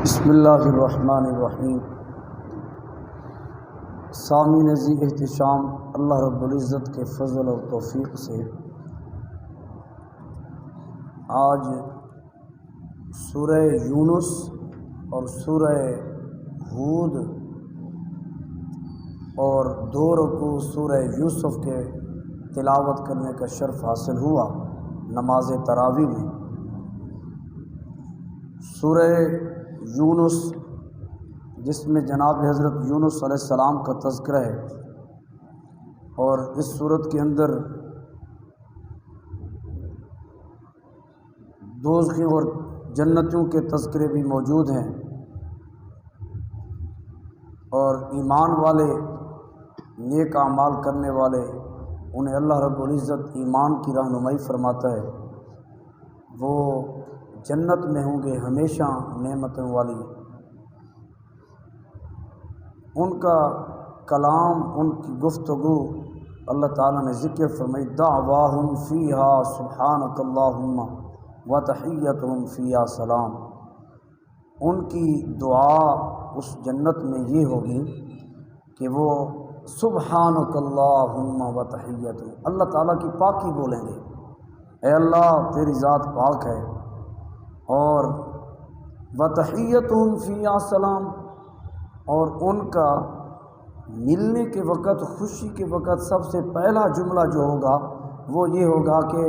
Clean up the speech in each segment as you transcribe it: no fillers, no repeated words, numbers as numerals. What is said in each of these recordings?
بسم اللہ الرحمن الرحیم۔ سامعین ذی احتشام، اللہ رب العزت کے فضل اور توفیق سے آج سورہ یونس اور سورہ ہود اور دو رکوع سورہ یوسف کے تلاوت کرنے کا شرف حاصل ہوا نماز تراویح میں۔ سورہ یونس جس میں جناب حضرت یونس علیہ السلام کا تذکرہ ہے، اور اس صورت کے اندر دوزخیوں اور جنتیوں کے تذکرے بھی موجود ہیں، اور ایمان والے، نیک اعمال کرنے والے، انہیں اللہ رب العزت ایمان کی رہنمائی فرماتا ہے، وہ جنت میں ہوں گے ہمیشہ نعمتوں والی۔ ان کا کلام، ان کی گفتگو اللہ تعالیٰ نے ذکر فرمائی، دعواہم فیہا سبحانک اللہم وتحیتہم فیہا سلام۔ ان کی دعا اس جنت میں یہ ہوگی کہ وہ سبحانک اللہم وتحیتہم، اللہ تعالیٰ کی پاکی بولیں گے، اے اللہ تیری ذات پاک ہے، اور وتحیتہم فیہا سلام، اور ان کا ملنے کے وقت، خوشی کے وقت سب سے پہلا جملہ جو ہوگا وہ یہ ہوگا کہ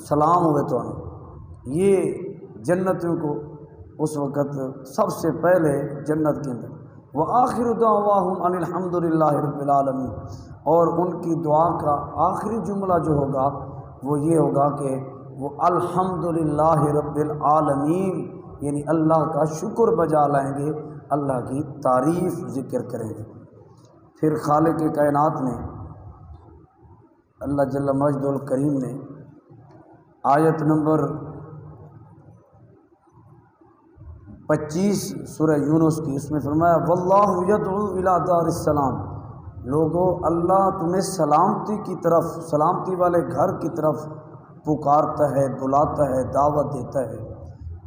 سلام ہوئے تو یہ جنتوں کو اس وقت سب سے پہلے جنت کے اندر وآخر دعواہم ان الحمد للہ رب العالمین، اور ان کی دعا کا آخری جملہ جو ہوگا وہ یہ ہوگا کہ وہ الحمد للہ رب العالمین، یعنی اللہ کا شکر بجا لائیں گے، اللہ کی تعریف ذکر کریں گے۔ پھر خالق کائنات نے، اللہ جل مجد الکریم نے آیت نمبر 25 سورہ یونس کی، اس میں فرمایا واللہ یدعو الی دار السلام، لوگو اللہ تمہیں سلامتی کی طرف، سلامتی والے گھر کی طرف پکارتا ہے، بلاتا ہے، دعوت دیتا ہے،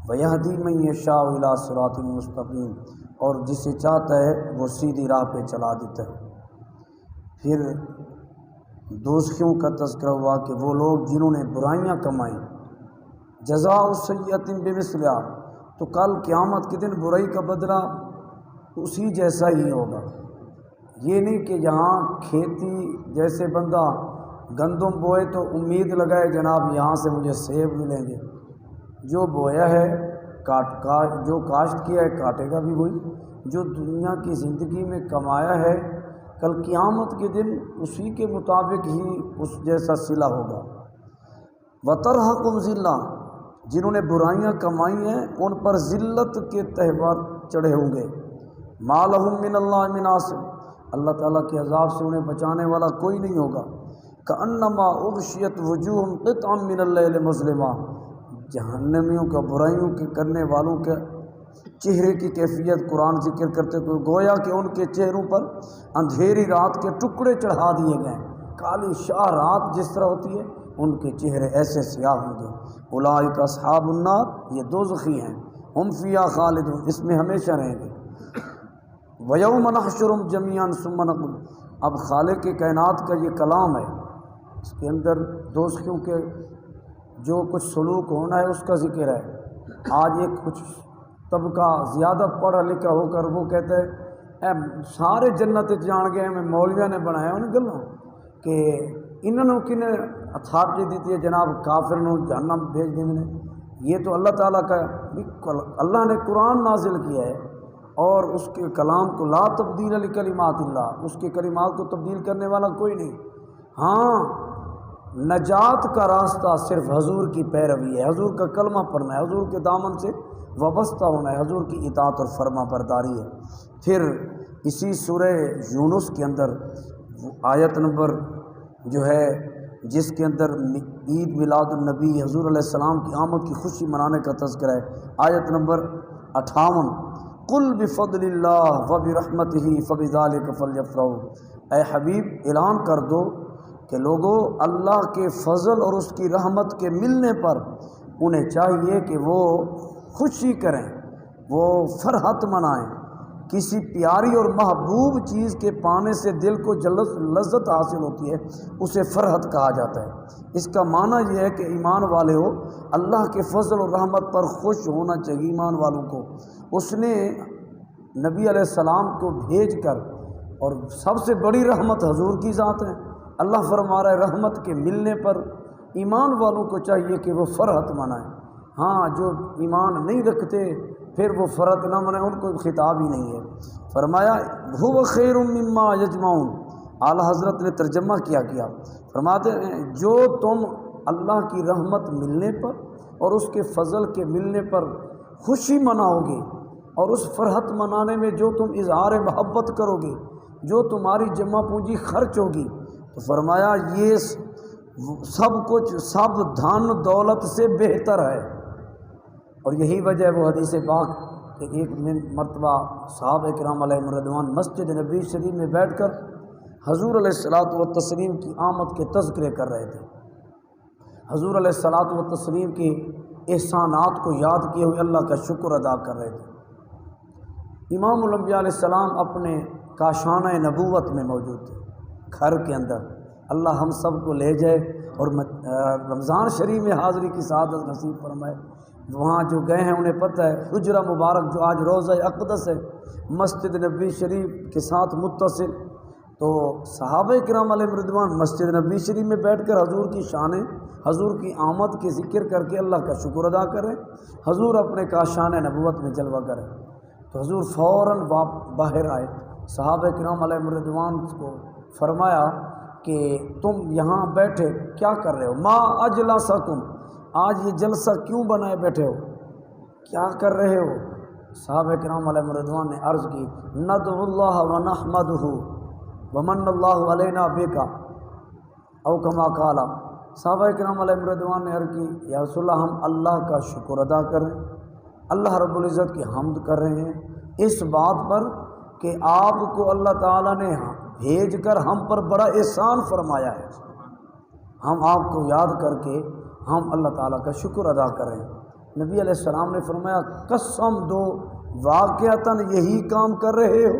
وَيَهْدِي مَن يَشَاءُ إِلَىٰ صِرَاطٍ مُّسْتَقِيمٍ، اور جسے چاہتا ہے وہ سیدھی راہ پہ چلا دیتا ہے۔ پھر دوزخیوں کا تذکرہ ہوا کہ وہ لوگ جنہوں نے برائیاں کمائیں، جزاء سیئۃ بمثلہا، تو کل قیامت کے دن برائی کا بدلہ اسی جیسا ہی ہوگا۔ یہ نہیں کہ یہاں کھیتی جیسے بندہ گندم بوئے تو امید لگائے جناب یہاں سے مجھے سیب ملیں گے، جو بویا ہے جو کاشت کیا ہے کاٹے گا بھی وہی، جو دنیا کی زندگی میں کمایا ہے کل قیامت کے دن اسی کے مطابق ہی اس جیسا صلہ ہوگا۔ وَتَرْهَقُهُمْ ذِلَّةٌ، جنہوں نے برائیاں کمائی ہیں ان پر ذلت کے تہوار چڑھے ہوں گے۔ مَا لَهُم مِّنَ اللَّهِ مِنْ عَاصِمٍ، اللہ تعالیٰ کے عذاب سے انہیں بچانے والا کوئی نہیں ہوگا۔ کأنما اغشیت وجوہم قطعا من اللیل مظلما، جہنمیوں کا، برائیوں کے کرنے والوں کے چہرے کی کیفیت قرآن ذکر کرتے ہوئے گویا کہ ان کے چہروں پر اندھیری رات کے ٹکڑے چڑھا دیے گئے، کالی شاہ رات جس طرح ہوتی ہے ان کے چہرے ایسے سیاہ ہوں گے۔ اولئک اصحاب النار، یہ دوزخی ہیں، ہم فیہا خالدون، اس میں ہمیشہ رہیں گے۔ وَيَوْمَ نَحْشُرُهُمْ جَمِيعًا ثُمَّ نَقُولُ، اب خالق کائنات کا یہ کلام ہے، اس کے اندر دوزخیوں کے جو کچھ سلوک ہونا ہے اس کا ذکر ہے۔ آج ایک کچھ طبقہ زیادہ پڑھا لکھا ہو کر وہ کہتا ہے اے سارے جنت جان گئے ہیں، مولویاں نے بنایا انہیں گلوں کہ انہوں نے کن اتھارٹی دیتی ہے جناب کافر نو جہنم بھیج دیں۔ یہ تو اللہ تعالیٰ کا، اللہ نے قرآن نازل کیا ہے اور اس کے کلام کو لا تبدیل لکلمات اللہ، اس کے کلمات کو تبدیل کرنے والا کوئی نہیں۔ ہاں نجات کا راستہ صرف حضور کی پیروی ہے، حضور کا کلمہ پڑھنا ہے، حضور کے دامن سے وابستہ ہونا ہے، حضور کی اطاعت اور فرما برداری ہے۔ پھر اسی سورہ یونس کے اندر آیت نمبر جو ہے جس کے اندر عید میلاد النبی حضور علیہ السلام کی آمد کی خوشی منانے کا تذکرہ ہے، آیت نمبر 58، قل بفضل اللہ وبرحمتہ فبذلک فلیفرحوا، اے حبیب اعلان کر دو کہ لوگوں اللہ کے فضل اور اس کی رحمت کے ملنے پر انہیں چاہیے کہ وہ خوشی کریں، وہ فرحت منائیں، کسی پیاری اور محبوب چیز کے پانے سے دل کو لذت حاصل ہوتی ہے، اسے فرحت کہا جاتا ہے۔ اس کا معنی یہ ہے کہ ایمان والے ہو، اللہ کے فضل اور رحمت پر خوش ہونا چاہیے ایمان والوں کو۔ اس نے نبی علیہ السلام کو بھیج کر، اور سب سے بڑی رحمت حضور کی ذات ہے، اللہ فرما رہا ہے رحمت کے ملنے پر ایمان والوں کو چاہیے کہ وہ فرحت منائیں۔ ہاں، جو ایمان نہیں رکھتے پھر وہ فرحت نہ منائیں، ان کو خطاب ہی نہیں ہے۔ فرمایا هو خیر مما یجمعون، اعلیٰ حضرت نے ترجمہ کیا فرماتے ہیں جو تم اللہ کی رحمت ملنے پر اور اس کے فضل کے ملنے پر خوشی مناؤ گے، اور اس فرحت منانے میں جو تم اظہار محبت کرو گے، جو تمہاری جمع پونجی خرچ ہوگی، تو فرمایا یہ سب کچھ سب دھن دولت سے بہتر ہے۔ اور یہی وجہ وہ حدیث پاک کہ ایک مرتبہ صحابہ کرام علیہم رضوان مسجد نبی شریف میں بیٹھ کر حضور علیہ الصلوۃ والتسلیم کی آمد کے تذکرے کر رہے تھے، حضور علیہ الصلوۃ والتسلیم کے احسانات کو یاد کیے ہوئے اللہ کا شکر ادا کر رہے تھے۔ امام الانبیاء علیہ السلام اپنے کاشانہ نبوت میں موجود تھے، گھر کے اندر۔ اللہ ہم سب کو لے جائے اور رمضان شریف میں حاضری کی سعادت نصیب فرمائے۔ وہاں جو گئے ہیں انہیں پتہ ہے حجرہ مبارک جو آج روضہ اقدس ہے، مسجد نبی شریف کے ساتھ متصل، تو صحابہ کرام علیہ رضوان مسجد نبی شریف میں بیٹھ کر حضور کی شانیں، حضور کی آمد کے ذکر کر کے اللہ کا شکر ادا کریں، حضور اپنے کاشانہ نبوت میں جلوہ کریں۔ تو حضور فوراً باہر آئے، صحابہ کرام علیہ رضوان کو فرمایا کہ تم یہاں بیٹھے کیا کر رہے ہو؟ ما اجلسکم، آج یہ جلسہ کیوں بنائے بیٹھے ہو، کیا کر رہے ہو؟ صحابہ کرام علیہ رضوان نے عرض کی ندعو اللہ ونحمدہ ومن اللہ علینا بک، او کما قال۔ صحابہ کرام علیہ رضوان نے عرض کی یا رسول اللہ ہم اللہ کا شکر ادا کر رہے ہیں، اللہ رب العزت کی حمد کر رہے ہیں اس بات پر کہ آپ کو اللہ تعالیٰ نے بھیج کر ہم پر بڑا احسان فرمایا ہے، ہم آپ کو یاد کر کے ہم اللہ تعالیٰ کا شکر ادا کریں۔ نبی علیہ السلام نے فرمایا قسم دو واقعتاً یہی کام کر رہے ہو؟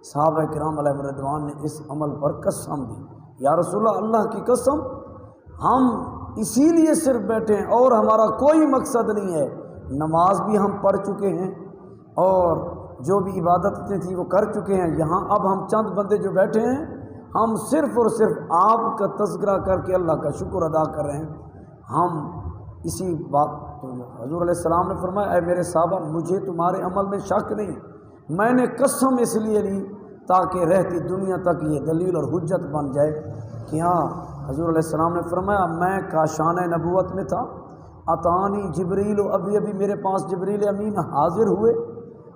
صحابہ کرام علیہ رضوان نے اس عمل پر قسم دی، یا رسول اللہ اللہ کی قسم ہم اسی لیے صرف بیٹھے ہیں اور ہمارا کوئی مقصد نہیں ہے، نماز بھی ہم پڑھ چکے ہیں اور جو بھی عبادتیں تھیں وہ کر چکے ہیں، یہاں اب ہم چند بندے جو بیٹھے ہیں ہم صرف اور صرف آپ کا تذکرہ کر کے اللہ کا شکر ادا کر رہے ہیں۔ ہم اسی بات تو حضور علیہ السلام نے فرمایا اے میرے صحابہ مجھے تمہارے عمل میں شک نہیں، میں نے قسم اس لیے لی تاکہ رہتی دنیا تک یہ دلیل اور حجت بن جائے کہ ہاں حضور علیہ السلام نے فرمایا میں کاشانہ نبوت میں تھا، اتانی جبریل، ابھی میرے پاس جبریل امین حاضر ہوئے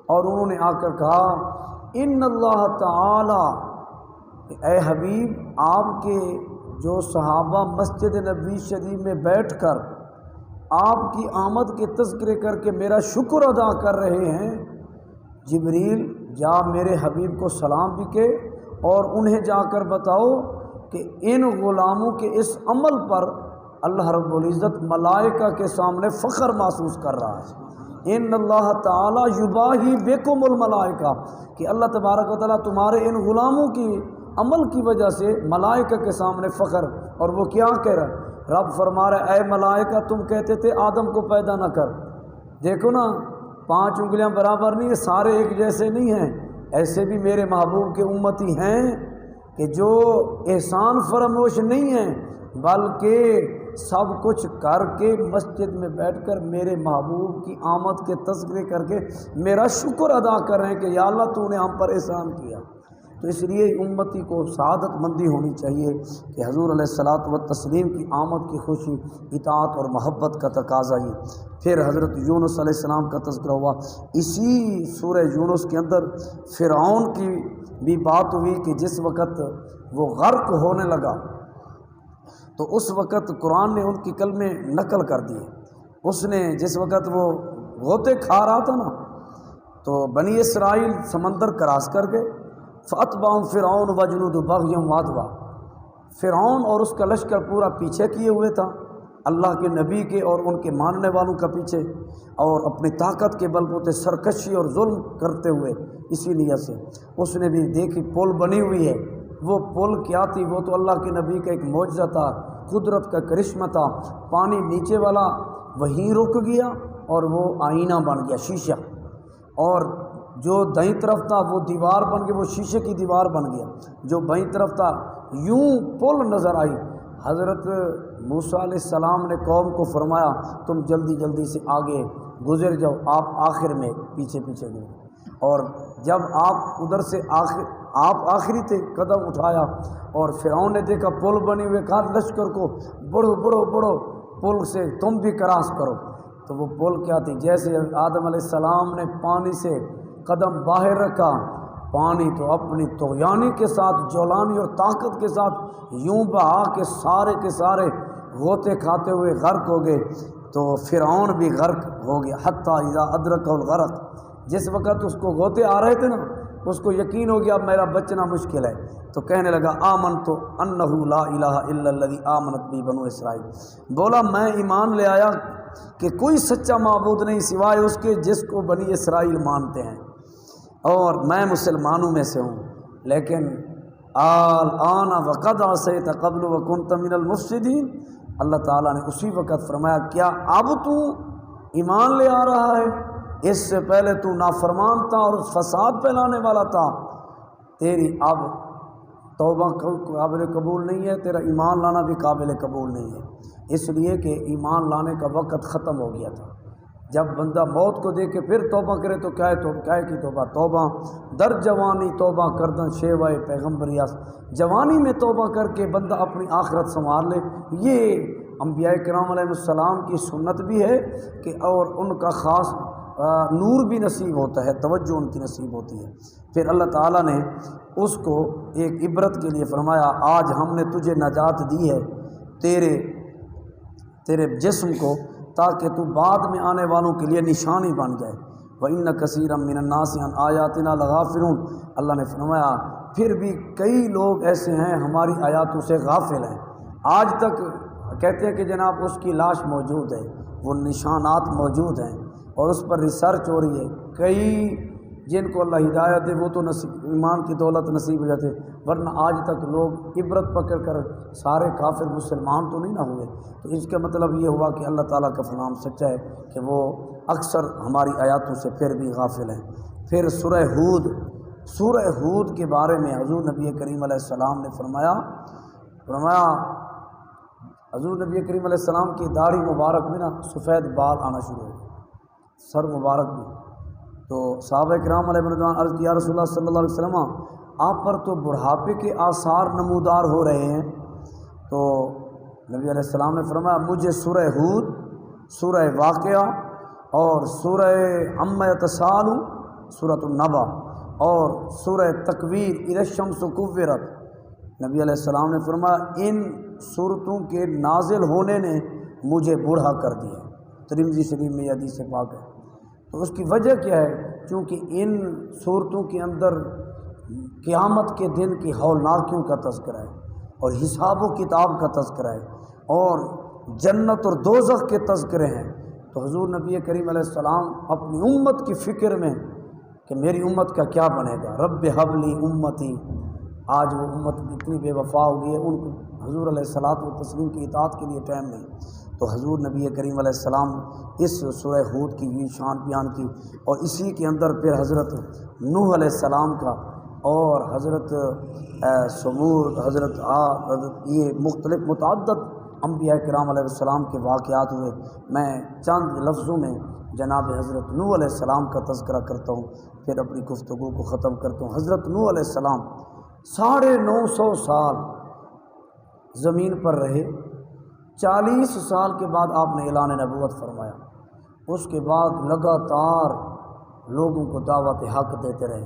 اور انہوں نے آ کر کہا ان اللہ تعالی، اے حبیب آپ کے جو صحابہ مسجد نبی شریف میں بیٹھ کر آپ کی آمد کے تذکرے کر کے میرا شکر ادا کر رہے ہیں، جبریل جا میرے حبیب کو سلام بھی کہ اور انہیں جا کر بتاؤ کہ ان غلاموں کے اس عمل پر اللہ رب العزت ملائکہ کے سامنے فخر محسوس کر رہا ہے۔ ان اللہ تعالی یباہی بکم الملائکہ، کہ اللہ تبارک و تعالیٰ تمہارے ان غلاموں کی عمل کی وجہ سے ملائکہ کے سامنے فخر، اور وہ کیا کہہ رہا ہے؟ رب فرما رہا ہے اے ملائکہ تم کہتے تھے آدم کو پیدا نہ کر، دیکھو نا 5 انگلیاں برابر نہیں ہیں، سارے ایک جیسے نہیں ہیں، ایسے بھی میرے محبوب کے امتی ہیں کہ جو احسان فراموش نہیں ہیں بلکہ سب کچھ کر کے مسجد میں بیٹھ کر میرے محبوب کی آمد کے تذکرے کر کے میرا شکر ادا کر رہے ہیں کہ یا اللہ تو نے ہم پر احسان کیا۔ تو اس لیے امتی کو سعادت مندی ہونی چاہیے کہ حضور علیہ الصلوۃ والتسلیم کی آمد کی خوشی اطاعت اور محبت کا تقاضا ہی۔ پھر حضرت یونس علیہ السلام کا تذکرہ ہوا، اسی سورہ یونس کے اندر فرعون کی بھی بات ہوئی کہ جس وقت وہ غرق ہونے لگا تو اس وقت قرآن نے ان کی کلمے نقل کر دیے۔ اس نے جس وقت وہ غوطے کھا رہا تھا نا تو بنی اسرائیل سمندر کراس کر گئے، فَأَتْبَعَهُمْ فِرْعَوْنُ وَجُنُودُهُ بَغْيًا وَعَدْوًا، فرعون اور اس کا لشکر پورا پیچھے کیے ہوئے تھا، اللہ کے نبی کے اور ان کے ماننے والوں کا پیچھے اور اپنی طاقت کے بل بوتے سرکشی اور ظلم کرتے ہوئے، اسی نیت سے اس نے بھی دیکھی پل بنی ہوئی ہے۔ وہ پل کیا تھی؟ وہ تو اللہ کے نبی کا ایک معجزہ تھا، قدرت کا کرشمہ تھا۔ پانی نیچے والا وہیں رک گیا اور وہ آئینہ بن گیا، شیشہ، اور جو دائیں طرف تھا وہ دیوار بن گئی، وہ شیشے کی دیوار بن گیا۔ جو بائیں طرف تھا یوں پل نظر آئی۔ حضرت موسیٰ علیہ السلام نے قوم کو فرمایا تم جلدی جلدی سے آگے گزر جاؤ، آپ آخر میں پیچھے پیچھے گئے، اور جب آپ ادھر سے آپ آخری تھے، قدم اٹھایا اور فرعون نے دیکھا پل بنے ہوئے، کہا لشکر کو بڑھو بڑھو بڑھو، پل سے تم بھی کراس کرو۔ تو وہ پل کیا تھی؟ جیسے آدم علیہ السلام نے پانی سے قدم باہر رکھا، پانی تو اپنی طغیانی کے ساتھ، جولانی اور طاقت کے ساتھ یوں بہا کہ سارے غوطے کھاتے ہوئے غرق ہو گئے۔ تو فرعون بھی غرق ہو گیا، حتیٰ اذا ادرکہ الغرق، جس وقت اس کو غوطے آ رہے تھے نا، اس کو یقین ہو گیا اب میرا بچنا مشکل ہے، تو کہنے لگا آمنت انہ لا الہ الا الذی آمنت بہ بنو اسرائیل، بولا میں ایمان لے آیا کہ کوئی سچا معبود نہیں سوائے اس کے جس کو بنی اسرائیل مانتے ہیں، اور میں مسلمانوں میں سے ہوں۔ لیکن الآن وقد عصیت قبل وکنت من المفسدین، اللہ تعالیٰ نے اسی وقت فرمایا کیا اب تو ایمان لے آ رہا ہے؟ اس سے پہلے تو نافرمان تھا اور فساد پھیلانے والا تھا، تیری اب توبہ قابل قبول نہیں ہے، تیرا ایمان لانا بھی قابل قبول نہیں ہے، اس لیے کہ ایمان لانے کا وقت ختم ہو گیا تھا۔ جب بندہ موت کو دیکھ کے پھر توبہ کرے تو کیا کی توبہ در جوانی توبہ کردن شیوائے پیغمبریاس، جوانی میں توبہ کر کے بندہ اپنی آخرت سنوار لے۔ یہ انبیاء کرام علیہ السلام کی سنت بھی ہے کہ اور ان کا خاص نور بھی نصیب ہوتا ہے، توجہ ان کی نصیب ہوتی ہے۔ پھر اللہ تعالیٰ نے اس کو ایک عبرت کے لیے فرمایا آج ہم نے تجھے نجات دی ہے تیرے جسم کو، تاکہ تو بعد میں آنے والوں کے لیے نشانی بن جائے۔ وَإِنَّ كَثِيرًا مِّنَ النَّاسِ عَنْ آيَاتِنَا لَغَافِلُونَ، اللہ نے فرمایا پھر بھی کئی لوگ ایسے ہیں ہماری آیاتوں سے غافل ہیں، آج تک کہتے ہیں کہ جناب اس کی لاش موجود ہے، وہ نشانات موجود ہیں اور اس پر ریسرچ ہو رہی ہے، کئی جن کو اللہ ہدایت دے وہ تو ایمان کی دولت نصیب ہو جاتے، ورنہ آج تک لوگ عبرت پکڑ کر سارے کافر مسلمان تو نہیں نہ ہوئے۔ تو اس کا مطلب یہ ہوا کہ اللہ تعالیٰ کا فرمان سچا ہے کہ وہ اکثر ہماری آیاتوں سے پھر بھی غافل ہیں۔ پھر سورہ ہود کے بارے میں حضور نبی کریم علیہ السلام نے فرمایا حضور نبی کریم علیہ السلام کی داڑھی مبارک میں نا سفید بال آنا شروع ہو گئے، سر مبارک بھی۔ تو صحابہ کرام علیہ رضوان عرض کیا رسول اللہ صلی اللہ علیہ وسلم آپ پر تو بڑھاپے کے آثار نمودار ہو رہے ہیں۔ تو نبی علیہ السلام نے فرمایا مجھے سورہ ہود، سورہ واقعہ اور سورہ عما یتساءلون، سورۃ النبأ اور سورہ تکویر اذا الشمس کورت، نبی علیہ السلام نے فرمایا ان صورتوں کے نازل ہونے نے مجھے بوڑھا کر دیا۔ ترمذی شریف میں یہ حدیث پاک ہے۔ تو اس کی وجہ کیا ہے؟ چونکہ ان صورتوں کے اندر قیامت کے دن کی ہولناکیوں کا تذکرہ ہے اور حساب و کتاب کا تذکرہ ہے اور جنت اور دوزخ کے تذکرے ہیں۔ تو حضور نبی کریم علیہ السلام اپنی امت کی فکر میں کہ میری امت کا کیا بنے گا، رب ہب لی امتی، آج وہ امت اتنی بے وفا ہو گئی ہے، ان کو حضور علیہ الصلوۃ والتسلیم کی اطاعت کے لیے ٹائم نہیں۔ تو حضور نبی کریم علیہ السلام اس سورہ ہود کی یہ شان بیان کی، اور اسی کے اندر پھر حضرت نوح علیہ السلام کا اور حضرت ثمود، حضرت یہ مختلف متعدد انبیاء کرام علیہ السلام کے واقعات ہوئے۔ میں چند لفظوں میں جناب حضرت نوح علیہ السلام کا تذکرہ کرتا ہوں، پھر اپنی گفتگو کو ختم کرتا ہوں۔ حضرت نوح علیہ السلام 950 سال زمین پر رہے، 40 سال کے بعد آپ نے اعلان نبوت فرمایا۔ اس کے بعد لگاتار لوگوں کو دعوت حق دیتے رہے،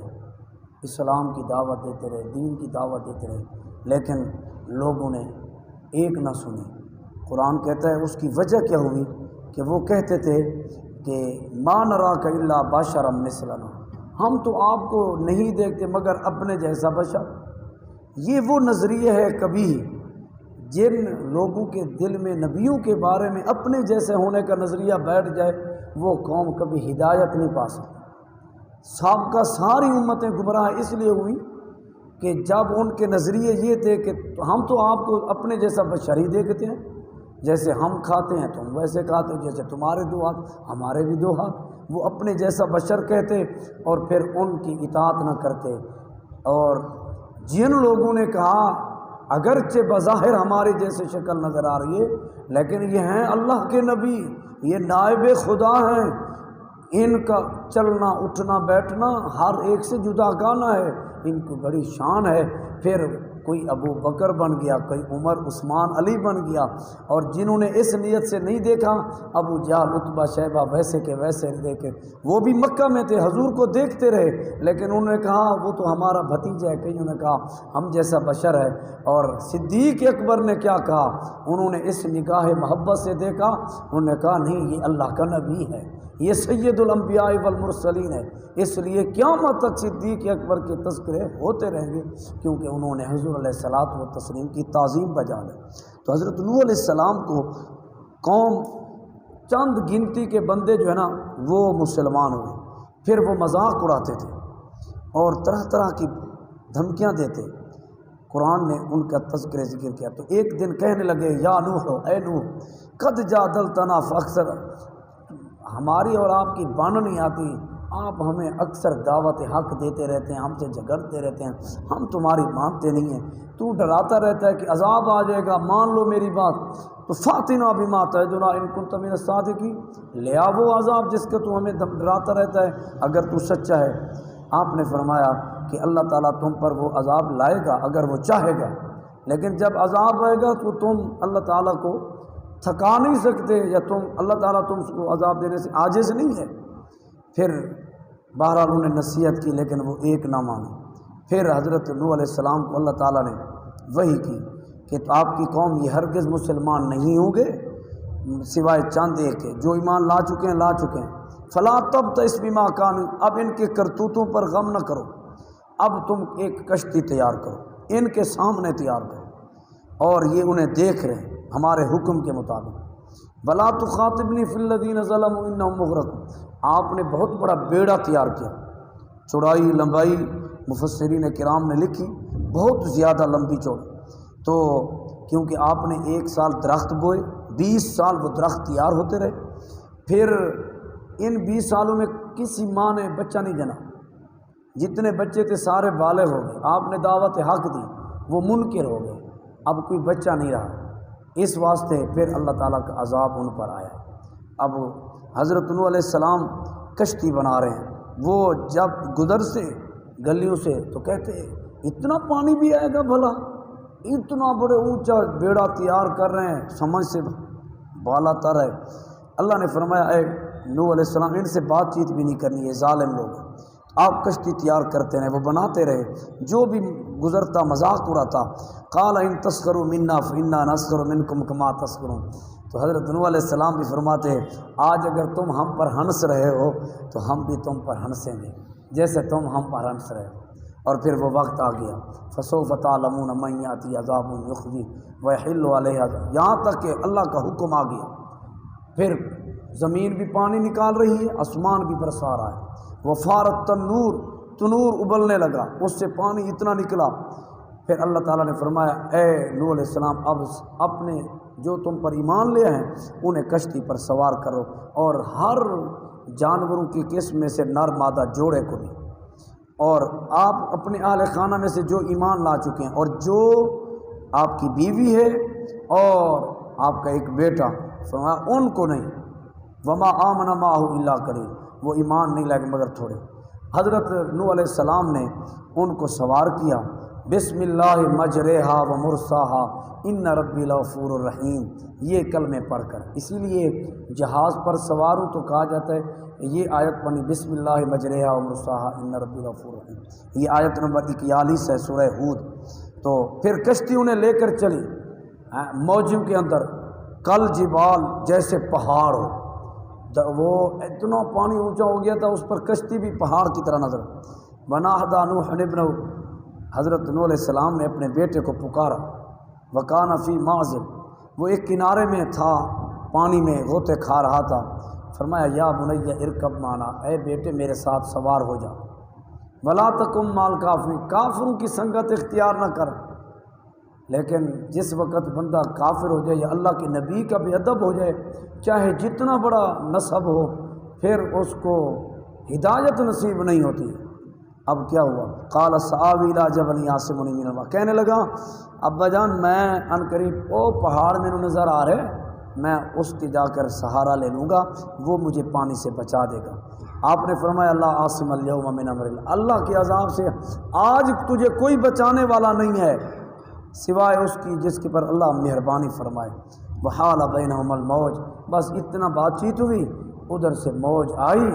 اسلام کی دعوت دیتے رہے، دین کی دعوت دیتے رہے، لیکن لوگوں نے ایک نہ سنی۔ قرآن کہتا ہے اس کی وجہ کیا ہوئی کہ وہ کہتے تھے کہ ما نراک الا بشرا مثلنا، ہم تو آپ کو نہیں دیکھتے مگر اپنے جیسا بشر۔ یہ وہ نظریہ ہے کبھی جن لوگوں کے دل میں نبیوں کے بارے میں اپنے جیسے ہونے کا نظریہ بیٹھ جائے وہ قوم کبھی ہدایت نہیں پا سکتی۔ سابقہ ساری امتیں گمراہ اس لیے ہوئی کہ جب ان کے نظریے یہ تھے کہ ہم تو آپ کو اپنے جیسا بشر ہی دیکھتے ہیں، جیسے ہم کھاتے ہیں تم ویسے کھاتے ہو، جیسے تمہارے دو ہاتھ ہمارے بھی دو ہاتھ، وہ اپنے جیسا بشر کہتے اور پھر ان کی اطاعت نہ کرتے۔ اور جن لوگوں نے کہا اگرچہ بظاہر ہماری جیسے شکل نظر آ رہی ہے لیکن یہ ہیں اللہ کے نبی، یہ نائب خدا ہیں، ان کا چلنا اٹھنا بیٹھنا ہر ایک سے جدا گانا ہے، ان کی بڑی شان ہے۔ پھر کوئی ابو بکر بن گیا، کوئی عمر عثمان علی بن گیا، اور جنہوں نے اس نیت سے نہیں دیکھا ابو جہل عتبہ شیبہ ویسے کے ویسے دیکھے، وہ بھی مکہ میں تھے، حضور کو دیکھتے رہے لیکن انہوں نے کہا وہ تو ہمارا بھتیجا ہے، کئیوں نے کہا ہم جیسا بشر ہے۔ اور صدیق اکبر نے کیا کہا، انہوں نے اس نگاہ محبت سے دیکھا، انہوں نے کہا نہیں یہ اللہ کا نبی ہے، یہ سید الانبیاء والمرسلین ہے، اس لیے قیامت تک صدیق اکبر کے تذکرے ہوتے رہیں گے کیونکہ انہوں نے حضور علیہ الصلوۃ والتسلیم کی تعظیم بجا لی۔ تو حضرت نوح علیہ السلام کو قوم چند گنتی کے بندے جو ہے نا وہ مسلمان ہوئے، پھر وہ مذاق اڑاتے تھے اور طرح طرح کی دھمکیاں دیتے۔ قرآن نے ان کا تذکر ذکر کیا تو ایک دن کہنے لگے یا نوح، اے نوح قد جادلتنا فاکثر، ہماری اور آپ کی بان نہیں آتی، آپ ہمیں اکثر دعوت حق دیتے رہتے ہیں، ہم سے جھگڑتے رہتے ہیں، ہم تمہاری مانتے نہیں ہیں، تو ڈراتا رہتا ہے کہ عذاب آ جائے گا، مان لو میری بات، تو فاتنا بما تعدنا ان کنت من الصادقین، لے آ وہ عذاب جس کا تو ہمیں ڈراتا رہتا ہے اگر تو سچا ہے۔ آپ نے فرمایا کہ اللہ تعالیٰ تم پر وہ عذاب لائے گا اگر وہ چاہے گا، لیکن جب عذاب آئے گا تو تم اللہ تعالیٰ کو تھکا نہیں سکتے، یا تم اللہ تعالیٰ تم کو عذاب دینے سے عاجز نہیں ہے۔ پھر بہرحال انہوں نے نصیحت کی لیکن وہ ایک نہ مانے۔ پھر حضرت نوح علیہ السلام کو اللہ تعالیٰ نے وحی کی کہ آپ کی قوم یہ ہرگز مسلمان نہیں ہوں گے سوائے چند ایک کے جو ایمان لا چکے ہیں، فلا تبتئس بما کانوا، اب ان کے کرتوتوں پر غم نہ کرو، اب تم ایک کشتی تیار کرو، ان کے سامنے تیار کرو اور یہ انہیں دیکھ رہے ہیں ہمارے حکم کے مطابق، ولا تخاطبنی فی الذین ظلموا انہم مغرقون، آپ نے بہت بڑا بیڑا تیار کیا، چوڑائی لمبائی مفسرین کرام نے لکھی بہت زیادہ لمبی چوڑی، تو کیونکہ آپ نے 1 سال درخت بوئے، 20 سال وہ درخت تیار ہوتے رہے، پھر ان 20 سالوں میں کسی ماں نے بچہ نہیں جنا، جتنے بچے تھے سارے بالغ ہو گئے، آپ نے دعوت حق دی وہ منکر ہو گئے، اب کوئی بچہ نہیں رہا، اس واسطے پھر اللہ تعالیٰ کا عذاب ان پر آیا۔ اب حضرت نوح علیہ السلام کشتی بنا رہے ہیں، وہ جب گزر سے گلیوں سے تو کہتے اتنا پانی بھی آئے گا بھلا، اتنا بڑے اونچا بیڑا تیار کر رہے ہیں، سمجھ سے بالا تر ہے۔ اللہ نے فرمایا اے نوح علیہ السلام ان سے بات چیت بھی نہیں کرنی ہے، ظالم لوگ، آپ کشتی تیار کرتے رہے، وہ بناتے رہے، جو بھی گزرتا مذاق اڑاتا، قال ان تسخروا منا فانا نسخر منکم کما تسخرون، تو حضرت نوح علیہ السلام بھی فرماتے ہیں آج اگر تم ہم پر ہنس رہے ہو تو ہم بھی تم پر ہنسیں گے جیسے تم ہم پر ہنس رہے ہو۔ اور پھر وہ وقت آ گیا، فسوف تعلمون من یاتی عذاب یخزی ویحل علیہ عذاب، یہاں تک کہ اللہ کا حکم آ گیا، پھر زمین بھی پانی نکال رہی ہے، آسمان بھی برسا رہا ہے، وفارت تنور ابلنے لگا، اس سے پانی اتنا نکلا۔ پھر اللہ تعالیٰ نے فرمایا اے نوح علیہ السلام اب اپنے جو تم پر ایمان لے ہیں انہیں کشتی پر سوار کرو، اور ہر جانوروں کی قسم میں سے نر مادہ جوڑے کو بھی، اور آپ اپنے اہل خانہ میں سے جو ایمان لا چکے ہیں اور جو آپ کی بیوی ہے اور آپ کا ایک بیٹا، فرمایا ان کو نہیں، وما آمن معہ الا قلیل، وہ ایمان نہیں لائے مگر تھوڑے۔ حضرت نوح علیہ السلام نے ان کو سوار کیا، بسم اللہ مجریہا و مرساہا ان ربی لغفور الرحیم، یہ کلمے پڑھ کر، اسی لیے جہاز پر سوار ہوں تو کہا جاتا ہے یہ آیت پڑھی بسم اللہ مجریہا و مرساہا ان ربی لغفور الرحیم، یہ آیت نمبر 41 ہے سورہ ہود۔ تو پھر کشتی انہیں لے کر چلی موجوں کے اندر، کل جبال جیسے پہاڑ ہو، وہ اتنا پانی اونچا ہو گیا تھا اس پر کشتی بھی پہاڑ کی طرح نظر۔ ونادى نوح ابنہ، حضرت نوح علیہ السلام نے اپنے بیٹے کو پکارا، وکان فی معزل، وہ ایک کنارے میں تھا، پانی میں غوطے کھا رہا تھا۔ فرمایا یا بنی ارکب معنا، اے بیٹے میرے ساتھ سوار ہو جا، ولا تکن مع الکافرین، کافروں کی سنگت اختیار نہ کر۔ لیکن جس وقت بندہ کافر ہو جائے یا اللہ کے نبی کا بے ادب ہو جائے، چاہے جتنا بڑا نسب ہو، پھر اس کو ہدایت نصیب نہیں ہوتی۔ اب کیا ہوا؟ قال سآوی الی جبل یعصمنی من الماء، کہنے لگا ابا جان میں ان قریب وہ پہاڑ میں نظر آ رہے، میں اس کے جا کر سہارا لے لوں گا، وہ مجھے پانی سے بچا دے گا۔ آپ نے فرمایا لا عاصم اليوم من امر اللہ، اللہ کے عذاب سے آج تجھے کوئی بچانے والا نہیں ہے سوائے اس کی جس کے پر اللہ مہربانی فرمائے۔ وحال بینہم الموج، بس اتنا بات چیت ہوئی، ادھر سے موج آئی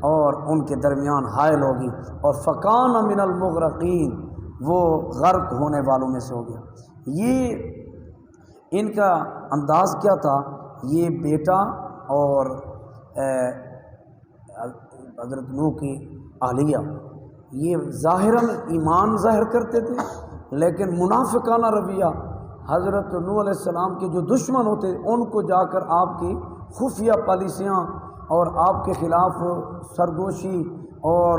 اور ان کے درمیان حائل ہوگی، اور فکان من المغرقین، وہ غرق ہونے والوں میں سے ہو گیا۔ یہ ان کا انداز کیا تھا؟ یہ بیٹا اور حضرت نوح کی اہلیہ یہ ظاہراً ایمان ظاہر کرتے تھے، لیکن منافقانہ رویہ، حضرت نوح علیہ السلام کے جو دشمن ہوتے ان کو جا کر آپ کی خفیہ پالیسیاں اور آپ کے خلاف سرگوشی اور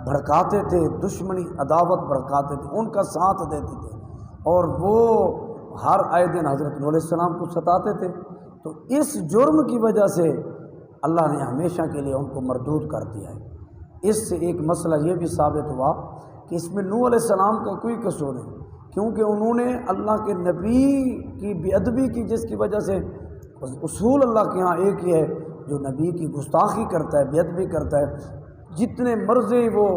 بھڑکاتے تھے، دشمنی عداوت بھڑکاتے تھے، ان کا ساتھ دیتے تھے، اور وہ ہر آئے دن حضرت نوح علیہ السلام کو ستاتے تھے۔ تو اس جرم کی وجہ سے اللہ نے ہمیشہ کے لیے ان کو مردود کر دیا ہے۔ اس سے ایک مسئلہ یہ بھی ثابت ہوا کہ اس میں نوح علیہ السلام کا کوئی قصور نہیں، کیونکہ انہوں نے اللہ کے نبی کی بے ادبی کی، جس کی وجہ سے اصول اللہ کے ہاں ایک ہی ہے، جو نبی کی گستاخی کرتا ہے، بے ادبی کرتا ہے، جتنے مرضی وہ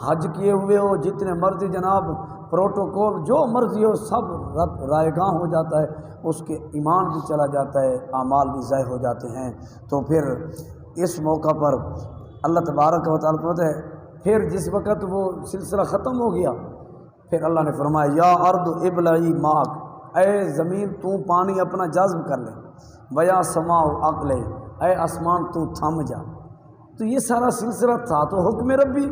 حج کیے ہوئے ہو، جتنے مرضی جناب پروٹوکول جو مرضی ہو، سب رائے گاں ہو جاتا ہے، اس کے ایمان بھی چلا جاتا ہے، اعمال بھی ضائع ہو جاتے ہیں۔ تو پھر اس موقع پر اللہ تبارک و تعالیٰ کہتا ہے، پھر جس وقت وہ سلسلہ ختم ہو گیا، پھر اللہ نے فرمایا یا ارض ابلعی ماءک، اے زمین تو پانی اپنا جذب کر لے، ویا سماء اقلعی، اے آسمان تو تھم جا۔ تو یہ سارا سلسلہ تھا تو حکم ربی،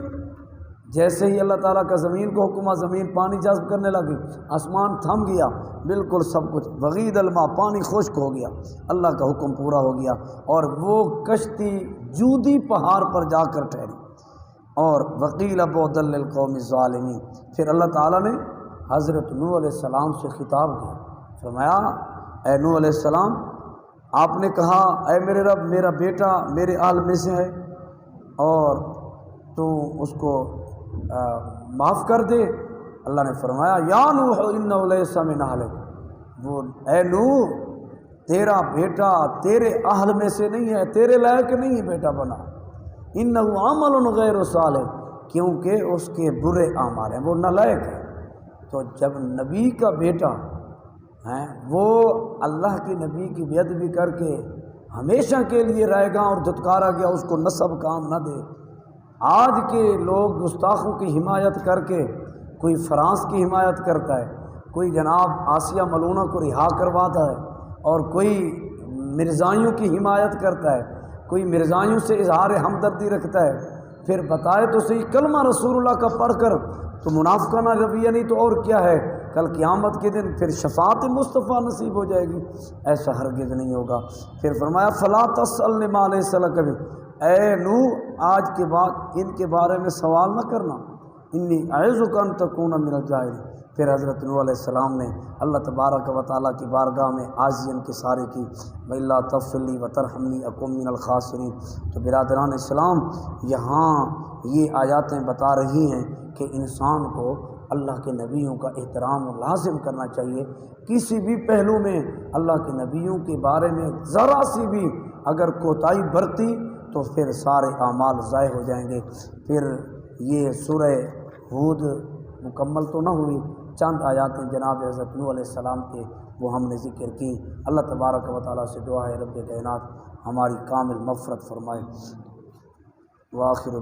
جیسے ہی اللہ تعالیٰ کا زمین کو حکم، زمین پانی جذب کرنے لگی، آسمان تھم گیا، بالکل سب کچھ وغید الماء، پانی خشک ہو گیا، اللہ کا حکم پورا ہو گیا، اور وہ کشتی جودی پہاڑ پر جا کر ٹھہری۔ اور وقیل بعدا للقوم الظالمین، پھر اللہ تعالیٰ نے حضرت نوح علیہ السلام سے خطاب کیا، فرمایا اے نوح علیہ السلام، آپ نے کہا اے میرے رب میرا بیٹا میرے اہل میں سے ہے اور تو اس کو معاف کر دے۔ اللہ نے فرمایا یا نوح انہ لیس من اہلک، وہ اے نوح تیرا بیٹا تیرے اہل میں سے نہیں ہے، تیرے لائق نہیں ہے بیٹا بنا، انہ عمل غیر صالح، کیونکہ اس کے برے اعمال ہیں، وہ نالائق ہے۔ تو جب نبی کا بیٹا ہیں وہ اللہ کے نبی کی بے ادبی کر کے ہمیشہ کے لیے رائے گاں اور دھتکارا گیا، اس کو نسب کام نہ دے۔ آج کے لوگ گستاخوں کی حمایت کر کے، کوئی فرانس کی حمایت کرتا ہے، کوئی جناب آسیہ ملونہ کو رہا کرواتا ہے، اور کوئی مرزائیوں کی حمایت کرتا ہے، کوئی مرزائیوں سے اظہار ہمدردی رکھتا ہے، پھر بتائے تو صحیح کلمہ رسول اللہ کا پڑھ کر تو منافقانہ رویہ نہیں تو اور کیا ہے، کل قیامت کے دن پھر شفاعت مصطفیٰ نصیب ہو جائے گی، ایسا ہرگز نہیں ہوگا۔ پھر فرمایا فلا تسألنی ما لیس لک بہ، اے نوح آج کے بعد ان کے بارے میں سوال نہ کرنا، انی اعظک ان تکون من الجاہلین۔ پھر حضرت نوح علیہ السلام نے اللہ تبارک و تعالیٰ کی بارگاہ میں عاجزی انکساری کی، وَإِلَّا تَغْفِرْ لِي وَتَرْحَمْنِي أَكُن مِّنَ الْخَاسِرِينَ۔ تو برادران اسلام، یہاں یہ آیاتیں بتا رہی ہیں کہ انسان کو اللہ کے نبیوں کا احترام لازم کرنا چاہیے، کسی بھی پہلو میں اللہ کے نبیوں کے بارے میں ذرا سی بھی اگر کوتاہی برتی تو پھر سارے اعمال ضائع ہو جائیں گے۔ پھر یہ سورہ ہود مکمل تو نہ ہوئی، چند آیاتیں جناب حضرت نوح علیہ السلام کے وہ ہم نے ذکر کی۔ اللہ تبارک و تعالیٰ سے دعا ہے رب کائنات ہماری کامل مغفرت فرمائے۔ وآخر